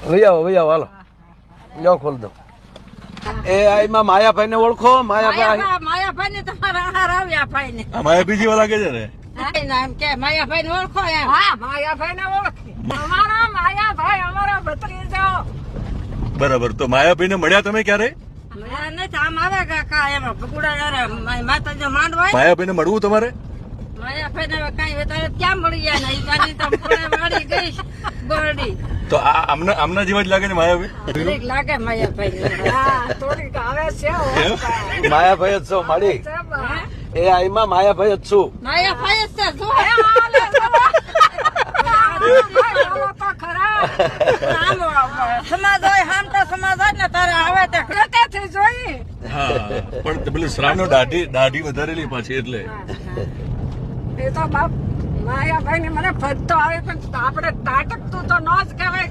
વહી આવો હાલો લ્યો ખોલ દો એ આમાં માયાભાઈ ને ઓળખો માયાભાઈ ને તમારા હાર આવ્યા ભાઈ ને માયા બીજી વાળા કે છે ને એમ કે માયાભાઈ ને ઓળખો એમ હા માયાભાઈ ને ઓળખી અમારા માયાભાઈ અમારા ભત્રીજો બરાબર તો માયાભાઈ ને મળ્યા તમે ક્યારે આમ આવે કાકા એમ ભગુડા માતાજી માંડવા માયાભાઈ ને મળવું તમારે માયાભાઈ ને કઈ વધારે ક્યાં મળી જાય ને તો વાળી ગઈ ગોરડી તો આમના જેવા જ લાગે ને માયાભાઈ લાગે માયાભાઈ થોડીક આવે છે માયાભાઈ જ છો માડી એ આઈમાં માયાભાઈ જ છું માયાભાઈ જ છે સમાજ હોય હામટા સમાજ હોય ને તારે આવે તે જોઈ હા પણ પેલું શ્રાવણ દાઢી વધારેલી પાછી એટલે એ તો બાપ માયાભાઈ ને મને ફરતો આવે પણ આપણે તાટક તું તો ન જ કહેવાય